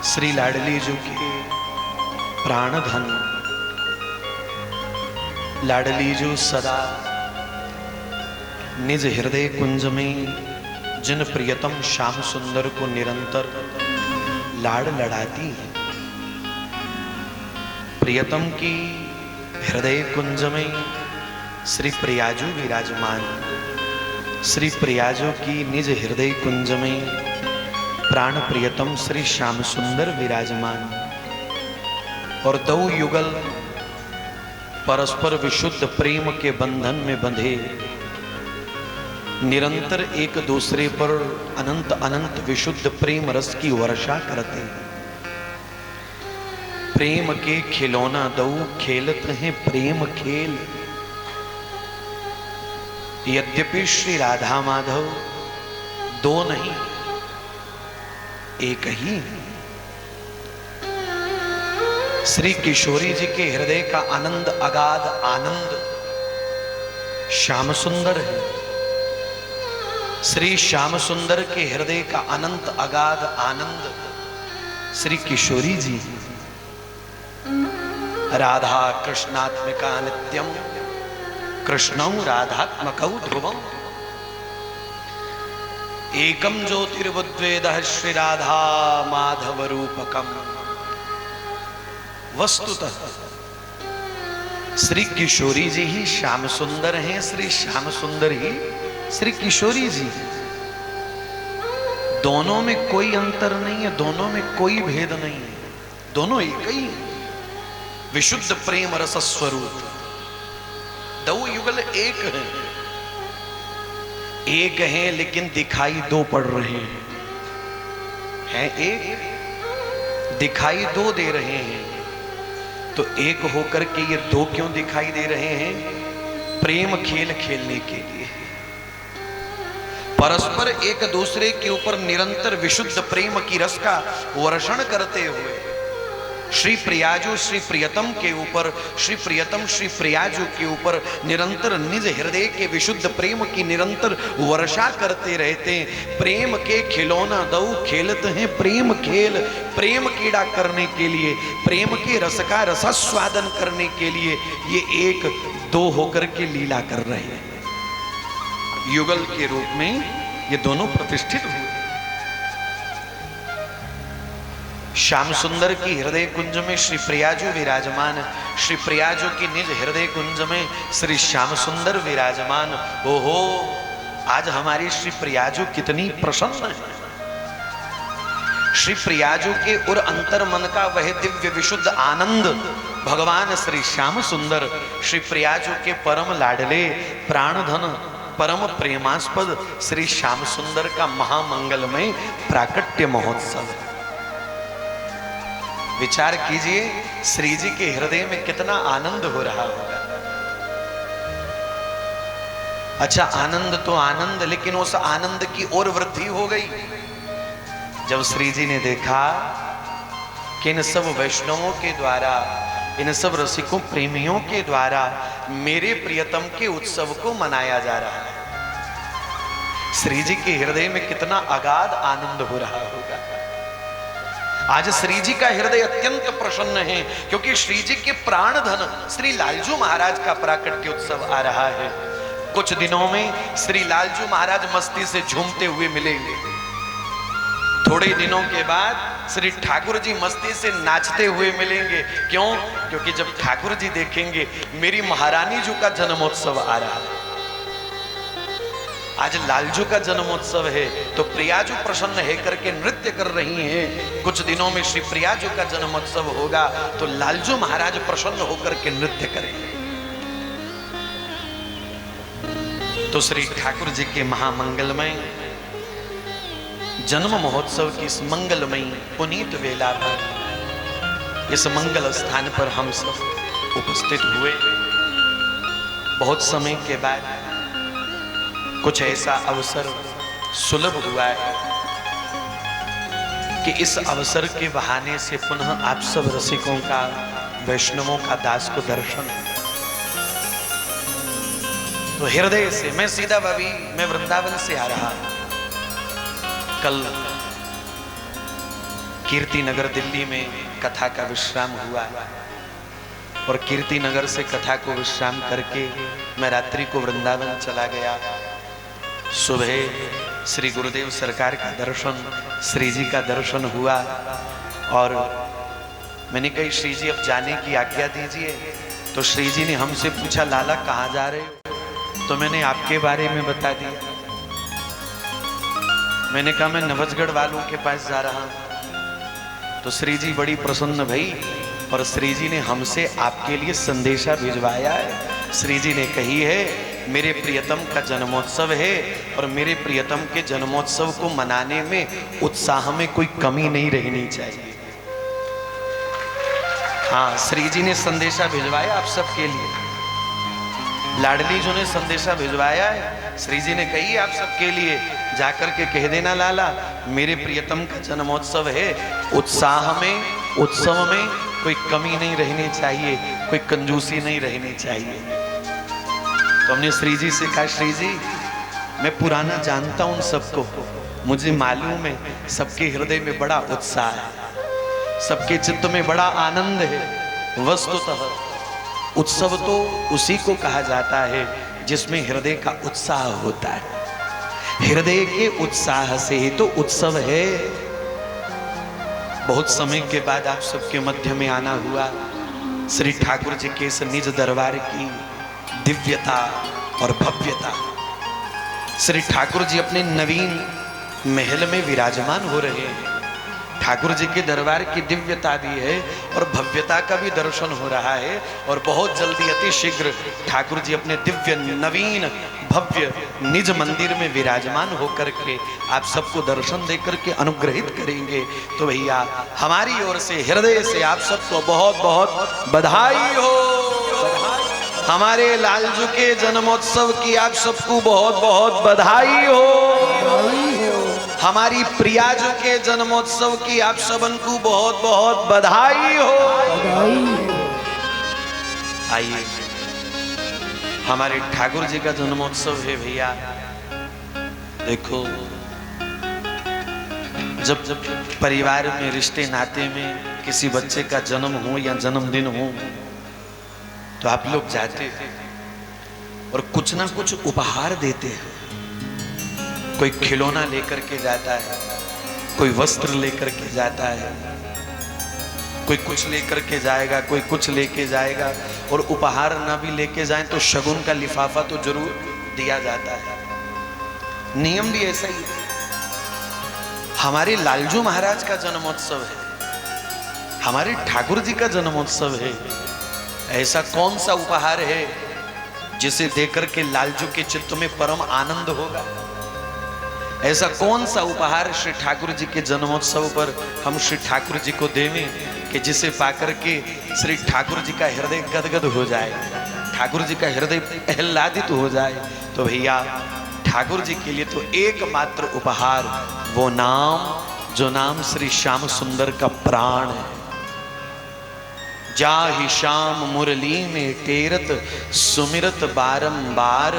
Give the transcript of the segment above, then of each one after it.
श्री लाडली जी के प्राण धन लाडली जो सदा निज हृदय कुंज में जिन प्रियतम श्याम सुंदर को निरंतर लाड़ लड़ाती है, प्रियतम की हृदय कुंज में श्री प्रियाजू विराजमान, श्री प्रियाजू की निज हृदय कुंज में प्राण प्रियतम श्री श्याम सुंदर विराजमान, और दो युगल परस्पर विशुद्ध प्रेम के बंधन में बंधे निरंतर एक दूसरे पर अनंत अनंत विशुद्ध प्रेम रस की वर्षा करते। प्रेम के खिलौना दो खेलत हैं प्रेम खेल। यद्यपि श्री राधा माधव दो नहीं एक ही। श्री किशोरी जी के हृदय का आनंद अगाध आनंद श्याम सुंदर है। श्री श्याम सुंदर के हृदय का अनंत अगाध आनंद श्री किशोरी जी। राधा कृष्णात्मिका नित्यम कृष्णौ राधात्मकौ ध्रुवम् एकम ज्योतिर्बुद्वेदः श्री राधा माधव रूपकम। वस्तुतः श्री किशोरी जी ही श्याम सुंदर हैं, श्री श्याम सुंदर ही श्री किशोरी जी। दोनों में कोई अंतर नहीं है, दोनों में कोई भेद नहीं है, दोनों एक ही है। विशुद्ध प्रेम रस स्वरूप दो युगल एक है, एक हैं लेकिन दिखाई दो पड़ रहे हैं एक दिखाई दो दे रहे हैं। तो एक होकर के ये दो क्यों दिखाई दे रहे हैं? प्रेम खेल खेलने के लिए, परस्पर एक दूसरे के ऊपर निरंतर विशुद्ध प्रेम की रस का वर्षण करते हुए श्री प्रियाजू श्री प्रियतम के ऊपर, श्री प्रियतम श्री प्रियाजू के ऊपर निरंतर निज हृदय के विशुद्ध प्रेम की निरंतर वर्षा करते रहते हैं। प्रेम के खिलौना दो खेलते हैं प्रेम खेल। प्रेम कीड़ा करने के लिए, प्रेम के रस का रसास्वादन करने के लिए ये एक दो होकर के लीला कर रहे हैं। युगल के रूप में ये दोनों प्रतिष्ठित हुए। श्याम सुंदर की हृदय कुंज में श्री प्रियाजू विराजमान, श्री प्रियाजू की निज हृदय कुंज में श्री श्याम सुंदर विराजमान। ओहो, आज हमारी श्री प्रियाजू कितनी प्रसन्न है। श्री प्रियाजू के उर अंतर मन का वह दिव्य विशुद्ध आनंद भगवान श्री श्याम सुंदर, श्री प्रियाजू के परम लाडले प्राणधन परम प्रेमास्पद श्री श्याम सुंदर का महामंगलमय प्राकट्य महोत्सव। विचार कीजिए, श्री जी के हृदय में कितना आनंद हो रहा होगा। अच्छा, आनंद तो आनंद, लेकिन उस आनंद की और वृद्धि हो गई जब श्री जी ने देखा कि इन सब वैष्णवों के द्वारा, इन सब रसिकों प्रेमियों के द्वारा मेरे प्रियतम के उत्सव को मनाया जा रहा है। श्री जी के हृदय में कितना अगाध आनंद हो रहा होगा। आज श्री जी का हृदय अत्यंत प्रसन्न है क्योंकि श्री जी के प्राण धन श्री लालजू महाराज का प्राकट्य उत्सव आ रहा है। कुछ दिनों में श्री लालजू महाराज मस्ती से झूमते हुए मिलेंगे। थोड़े दिनों के बाद श्री ठाकुर जी मस्ती से नाचते हुए मिलेंगे। क्यों? क्योंकि जब ठाकुर जी देखेंगे मेरी महारानी जी का जन्मोत्सव आ रहा है। आज लालजू का जन्मोत्सव है तो प्रियाजू प्रसन्न है करके नृत्य कर रही हैं। कुछ दिनों में श्री प्रियाजू का जन्मोत्सव होगा तो लालजू महाराज प्रसन्न होकर के नृत्य करेंगे। तो श्री ठाकुर जी के महामंगलमय जन्म महोत्सव की इस मंगलमयी पुनीत वेला पर, इस मंगल स्थान पर हम सब उपस्थित हुए। बहुत समय के बाद कुछ ऐसा अवसर सुलभ हुआ है कि इस अवसर के बहाने से पुनः आप सब रसिकों का, वैष्णवों का दास को दर्शन। तो हृदय से मैं सीधा अभी मैं वृंदावन से आ रहा। कल कीर्ति नगर दिल्ली में कथा का विश्राम हुआ और कीर्ति नगर से कथा को विश्राम करके मैं रात्रि को वृंदावन चला गया। सुबह श्री गुरुदेव सरकार का दर्शन, श्री जी का दर्शन हुआ और मैंने कही श्री जी अब जाने की आज्ञा दीजिए। तो श्री जी ने हमसे पूछा लाला कहाँ जा रहे हो? तो मैंने आपके बारे में बता दिया। मैंने कहा मैं नवजगढ़ वालों के पास जा रहा हूं। तो श्री जी बड़ी प्रसन्न भई और श्री जी ने हमसे आपके लिए संदेशा भिजवाया है। श्री जी ने कही है मेरे प्रियतम का जन्मोत्सव है और मेरे प्रियतम के जन्मोत्सव को मनाने में उत्साह में कोई कमी नहीं रहनी चाहिए। हाँ, श्री जी ने संदेशा भिजवाया आप सबके लिए। लाडली जी ने संदेशा भिजवाया है। श्री जी ने कही आप सबके लिए जाकर के कह देना लाला मेरे प्रियतम का जन्मोत्सव है, उत्साह में, उत्सव में कोई कमी नहीं रहनी चाहिए, कोई कंजूसी नहीं रहनी चाहिए। तो हमने श्री जी से कहा श्री जी मैं पुराना जानता हूं सबको, मुझे मालूम है सबके हृदय में बड़ा उत्साह है, सबके चित्त में बड़ा आनंद है। वस्तुतः उत्सव तो उसी को कहा जाता है जिसमें हृदय का उत्साह होता है। हृदय के उत्साह से ही तो उत्सव है। बहुत समय के बाद आप सबके मध्य में आना हुआ। श्री ठाकुर जी के इस निज दरबार की दिव्यता और भव्यता। श्री ठाकुर जी अपने नवीन महल में विराजमान हो रहे हैं। ठाकुर जी के दरबार की दिव्यता भी है और भव्यता का भी दर्शन हो रहा है और बहुत जल्दी अति शीघ्र ठाकुर जी अपने दिव्य नवीन भव्य निज मंदिर में विराजमान होकर के आप सबको दर्शन देकर के अनुग्रहित करेंगे। तो भैया हमारी ओर से हृदय से आप सबको बहुत बहुत बधाई हो। हमारे लालजू के जन्मोत्सव की आप सबको बहुत बहुत बधाई हो। हमारी प्रियाजू के जन्मोत्सव की आप सबन को बहुत बहुत बधाई हो। आइए हमारे ठाकुर जी का जन्मोत्सव है भैया। देखो जब परिवार में रिश्ते नाते में किसी बच्चे का जन्म हो या जन्मदिन हो तो आप लोग जाते हैं और कुछ ना कुछ उपहार देते हैं। कोई खिलौना लेकर के जाता है, कोई वस्त्र लेकर के जाता है, कोई कुछ लेकर के जाएगा, कोई कुछ लेके जाएगा। और उपहार ना भी लेके जाए तो शगुन का लिफाफा तो जरूर दिया जाता है। नियम भी ऐसा ही है। हमारे लालजू महाराज का जन्मोत्सव है, हमारे ठाकुर जी का जन्मोत्सव है। ऐसा कौन सा उपहार है जिसे देकर के लालजू के चित्त में परम आनंद होगा? ऐसा कौन सा उपहार श्री ठाकुर जी के जन्मोत्सव पर हम श्री ठाकुर जी को देवें कि जिसे पाकर के श्री ठाकुर जी का हृदय गदगद हो जाए, ठाकुर जी का हृदय आह्लादित हो जाए? तो भैया ठाकुर जी के लिए तो एकमात्र उपहार वो नाम जो नाम श्री श्याम सुंदर का प्राण है। जाहि श्याम मुरली में टेरत सुमिरत बारंबार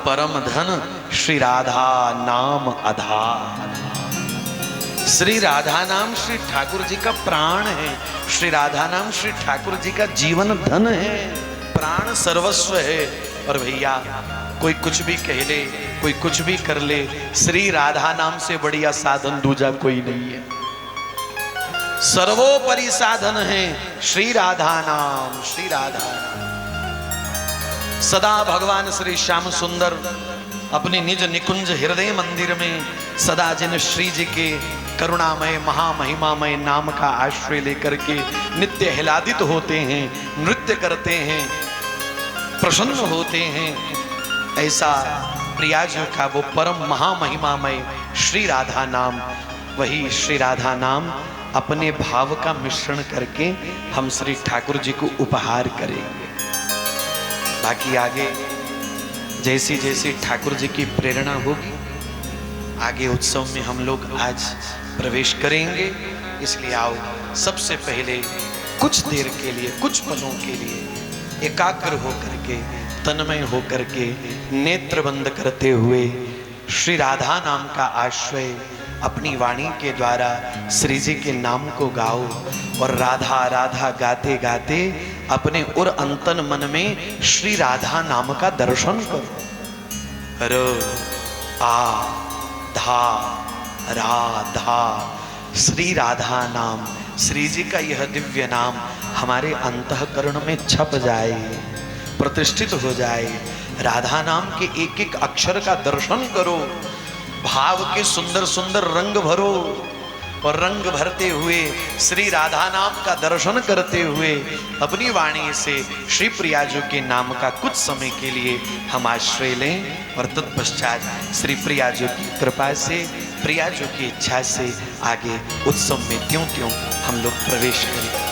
परम धन श्री राधा नाम आधार। श्री राधा नाम श्री ठाकुर जी का प्राण है। श्री राधा नाम श्री ठाकुर जी का जीवन धन है, प्राण सर्वस्व है। और भैया कोई कुछ भी कह ले, कोई कुछ भी कर ले, श्री राधा नाम से बढ़िया साधन दूजा कोई नहीं है। सर्वोपरि साधन है श्री राधा नाम, श्री राधा नाम। सदा भगवान श्री श्याम सुंदर अपने निज निकुंज हृदय मंदिर में सदा जिन श्री जी के करुणामय महामहिमामय नाम का आश्रय लेकर के नित्य आह्लादित होते हैं, नृत्य करते हैं, प्रसन्न होते हैं। ऐसा प्रियाजू का वो परम महामहिमामय श्री राधा नाम, वही श्री राधा नाम अपने भाव का मिश्रण करके हम श्री ठाकुर जी को उपहार करेंगे। बाकी आगे जैसी जैसी ठाकुर जी की प्रेरणा होगी आगे उत्सव में हम लोग आज प्रवेश करेंगे। इसलिए आओ सबसे पहले कुछ देर के लिए, कुछ पलों के लिए एकाग्र होकर के, तन्मय होकर के, नेत्र बंद करते हुए श्री राधा नाम का आश्रय अपनी वाणी के द्वारा श्री जी के नाम को गाओ और राधा राधा गाते गाते अपने उर अंतन मन में श्री राधा नाम का दर्शन करो। र आ धा राधा, श्री राधा नाम, श्री जी का यह दिव्य नाम हमारे अंतःकरण में छप जाए, प्रतिष्ठित हो जाए। राधा नाम के एक एक अक्षर का दर्शन करो, भाव के सुंदर सुंदर रंग भरो और रंग भरते हुए श्री राधा नाम का दर्शन करते हुए अपनी वाणी से श्री प्रिया जी के नाम का कुछ समय के लिए हम आश्रय लें और तत्पश्चात श्री प्रिया जी की कृपा से, प्रिया जी की इच्छा से आगे उत्सव में त्यों त्यों हम लोग प्रवेश करें।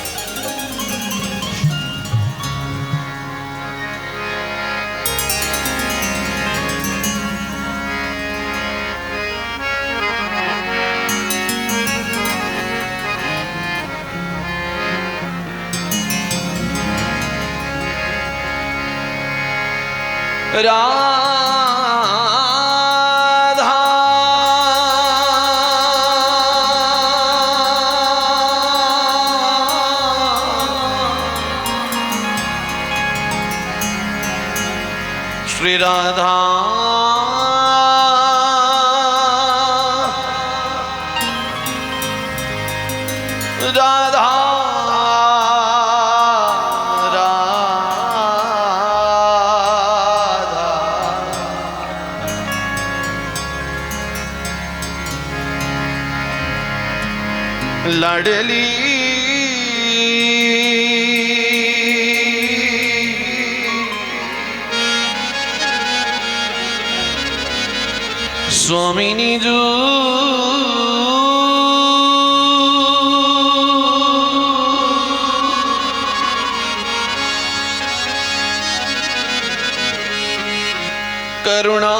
राधा श्री राधा राधा लाडली स्वामिनी जो करुणा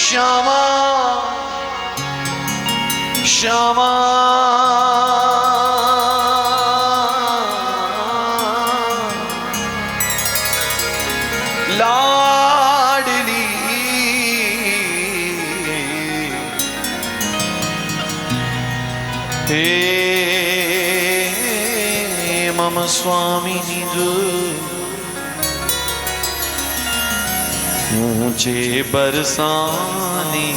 श्यामा श्यामा लाडली हे मम स्वामिनी मुझे बरसाने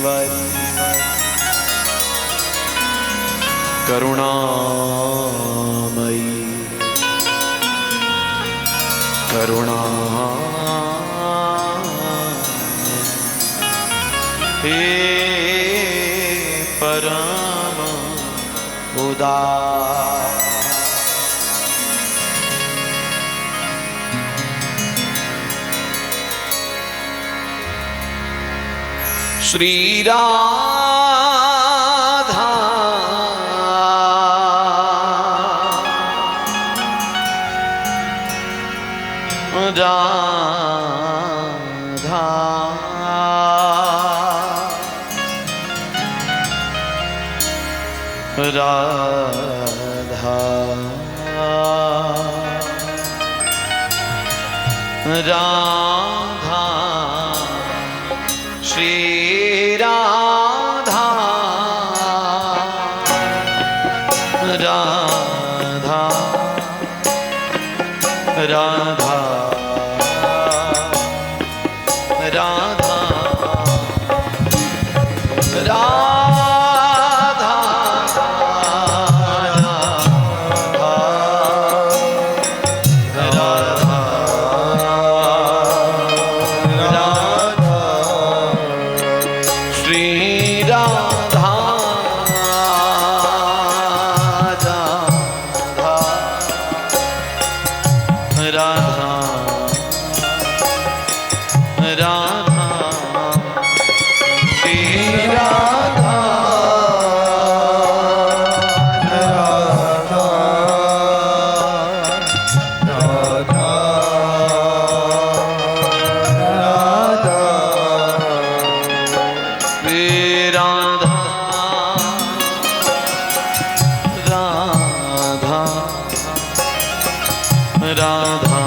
वाली करुणामयी करुणा हे परम उदार श्री राधा राधा राधा राधा श्री राधा राधा राधा राधा राधा राधा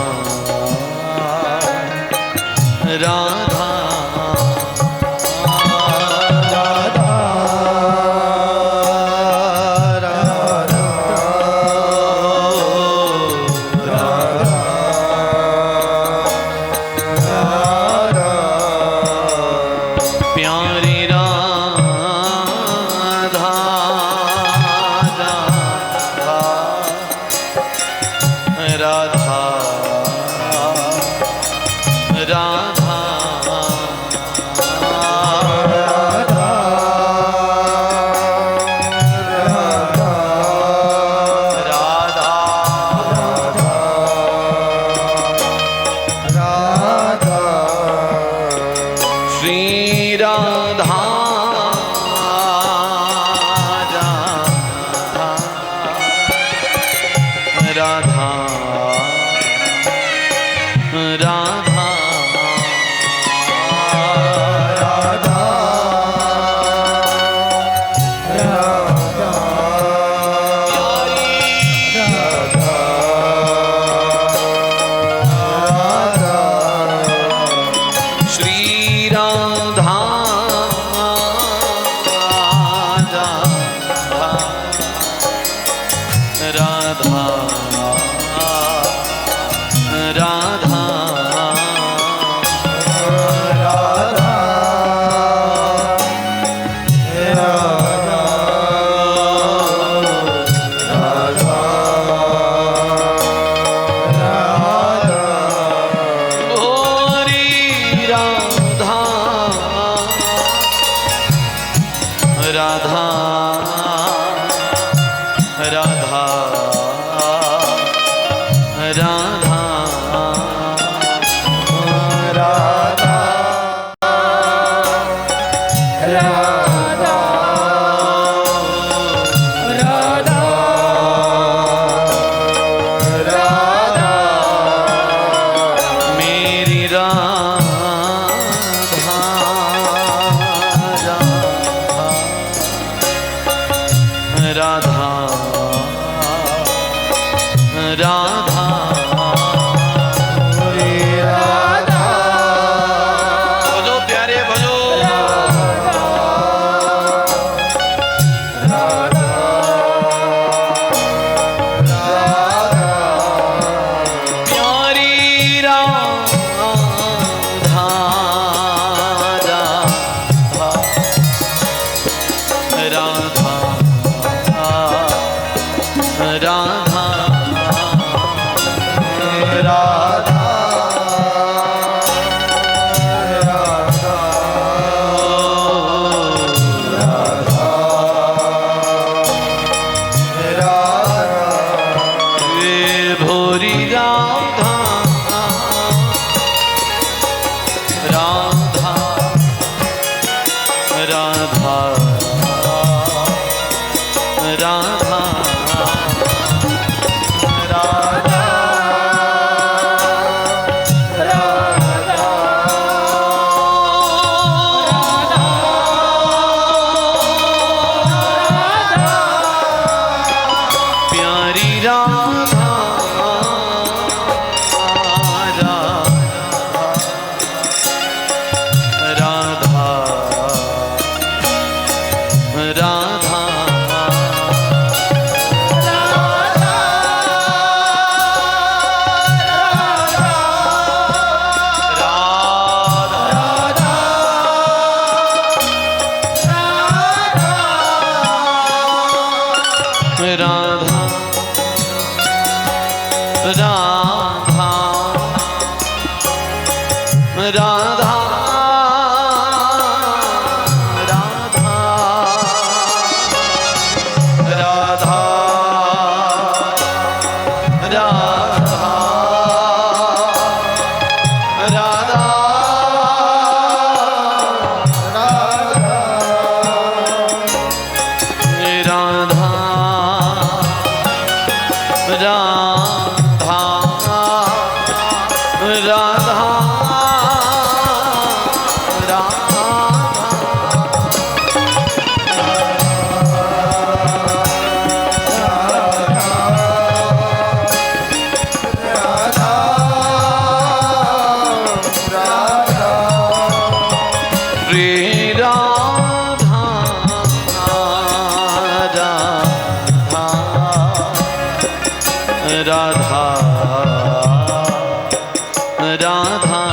राधा राधा राधा राधा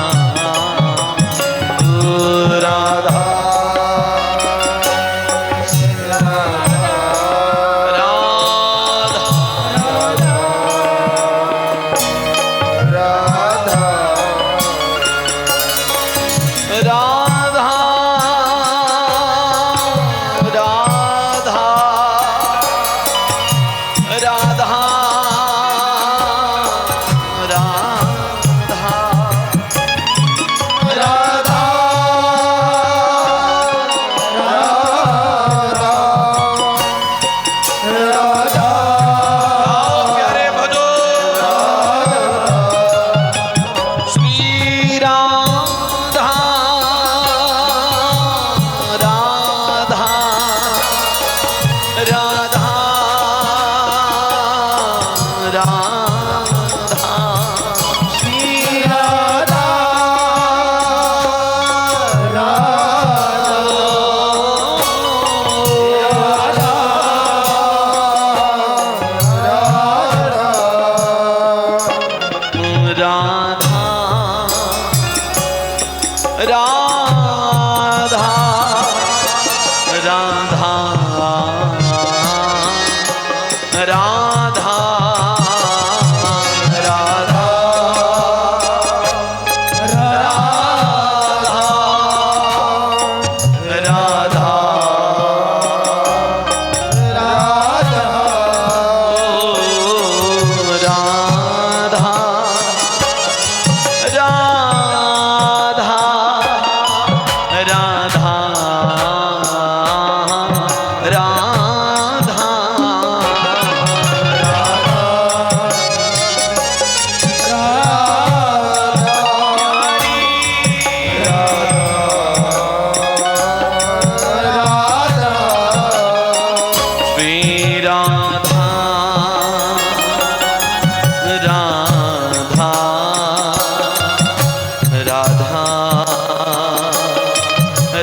राधा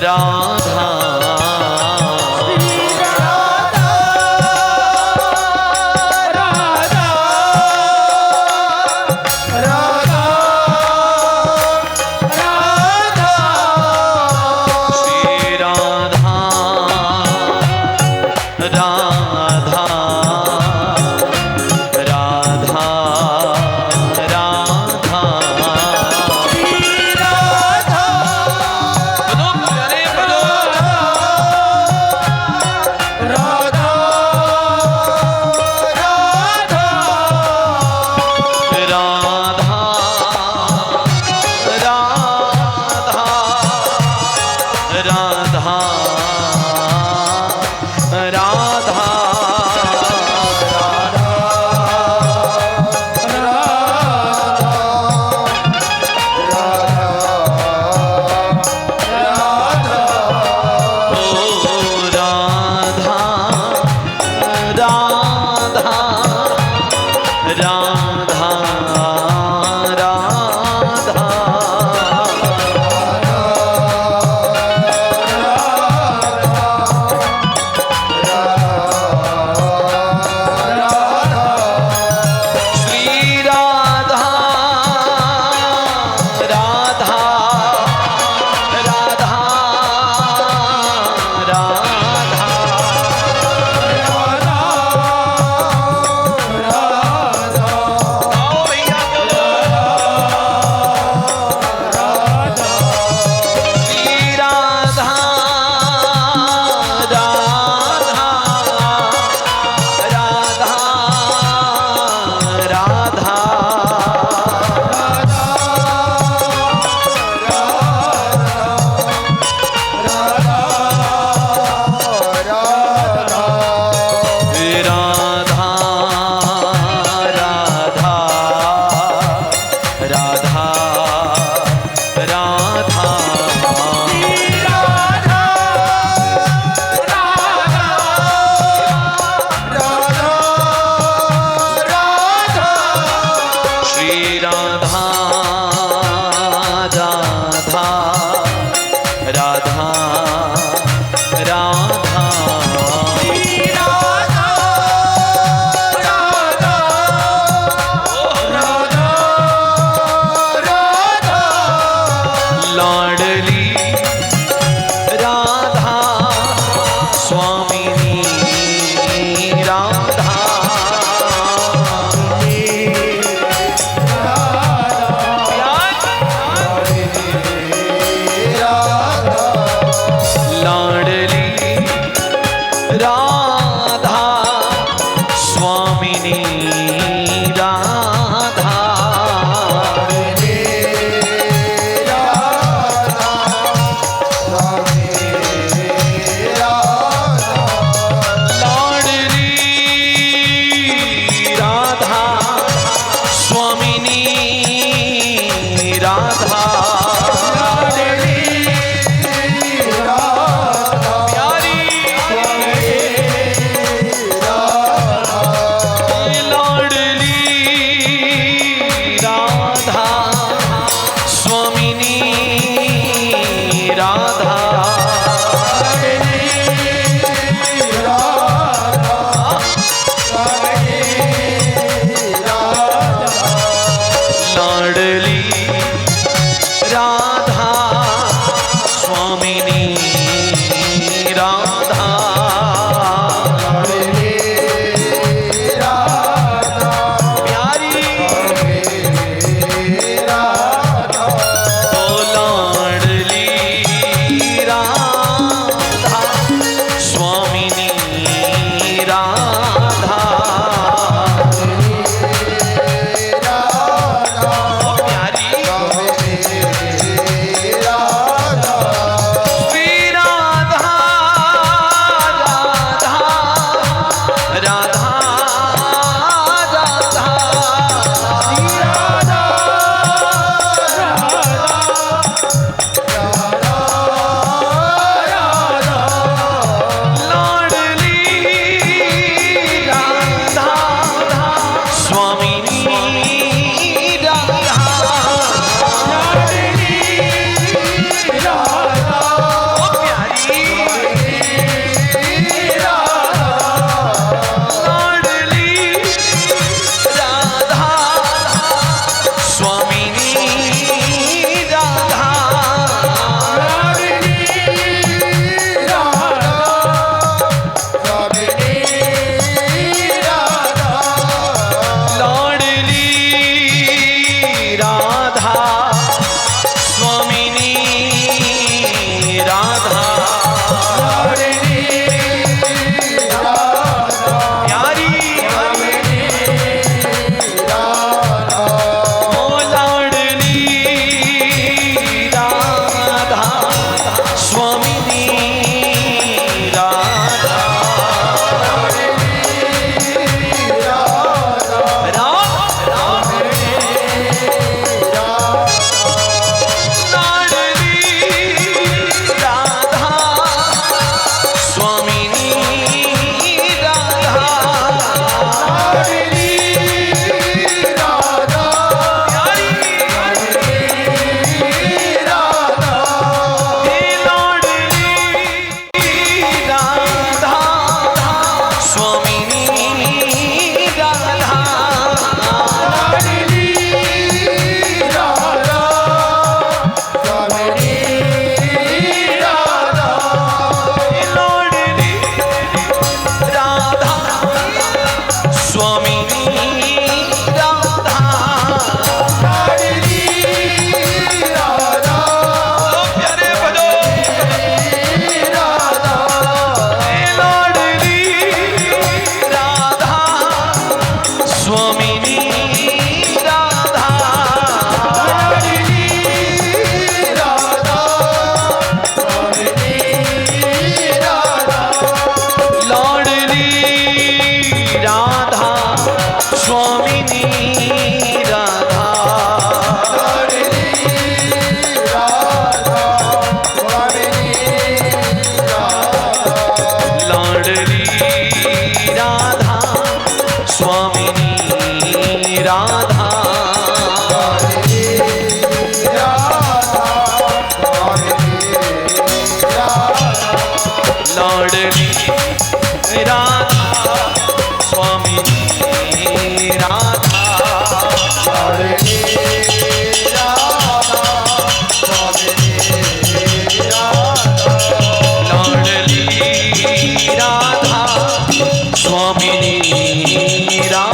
राधा राधा लाडली राधा स्वामिनी राधा लाडली राधा स्वामिनी राधा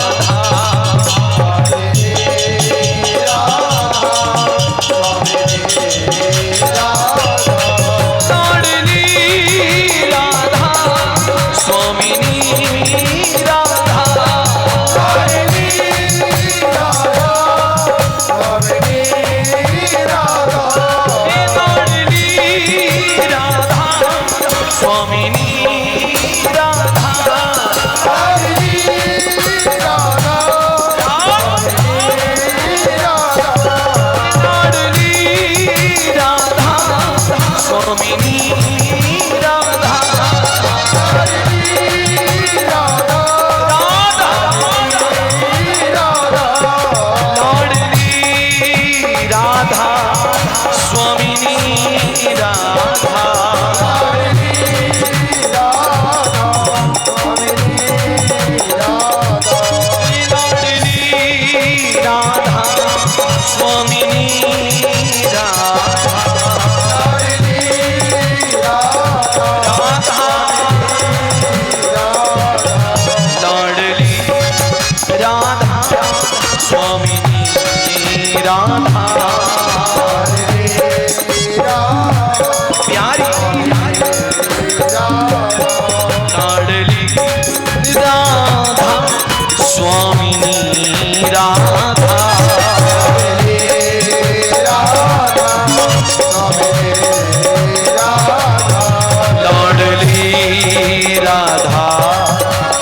लाडली राधा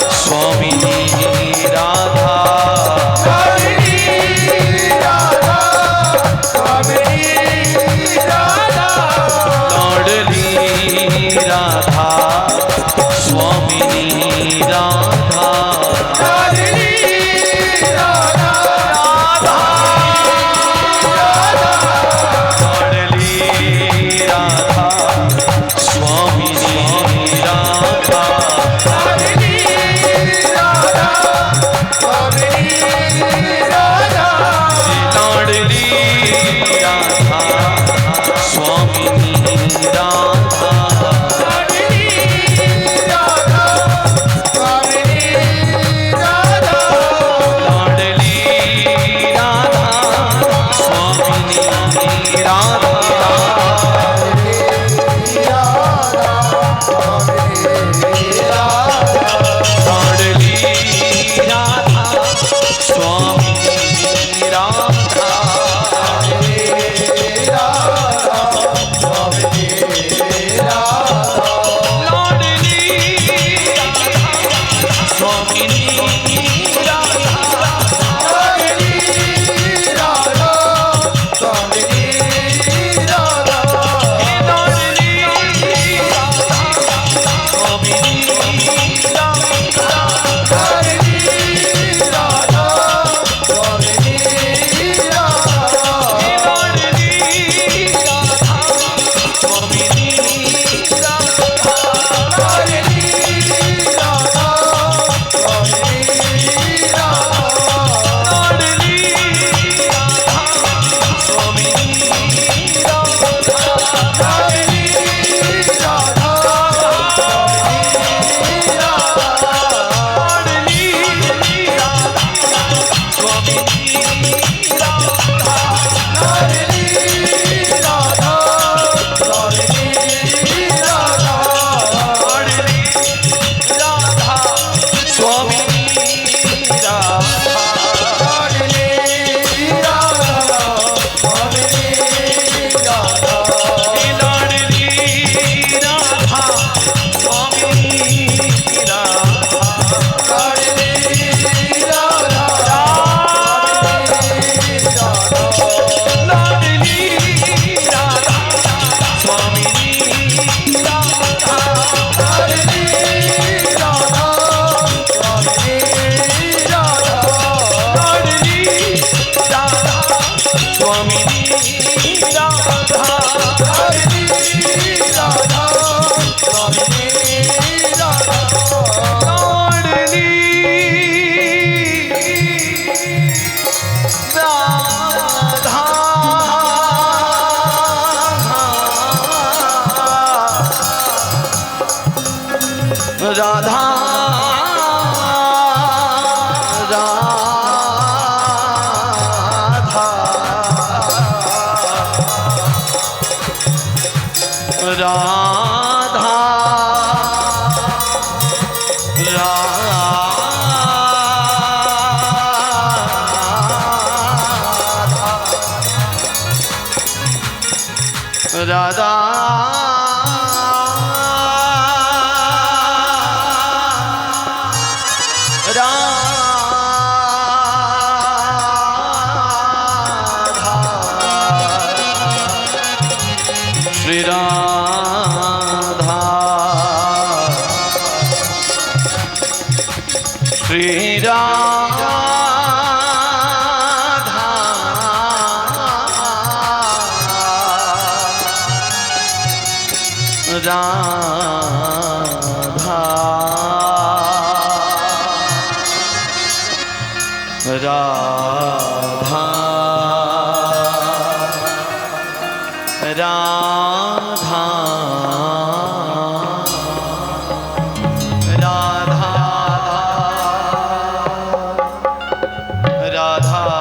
स्वामिनी राधा श्री राधा श्री राधा राधा राधा राधा राधा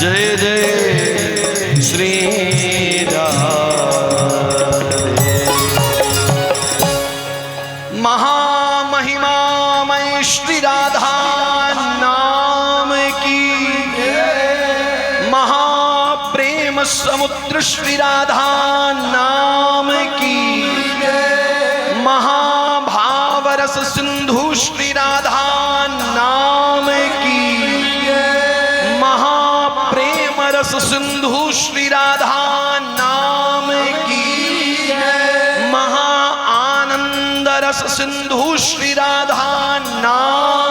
जय जय श्री राधे। महामहिमामय श्री राधा नाम की, महाप्रेम समुद्र श्री राधा नाम की, महाभावरस सिंधु श्री राधा नाम की, महाप्रेम रस सिंधु श्री राधा नाम की, महा आनंद रस सिंधु श्री राधा नाम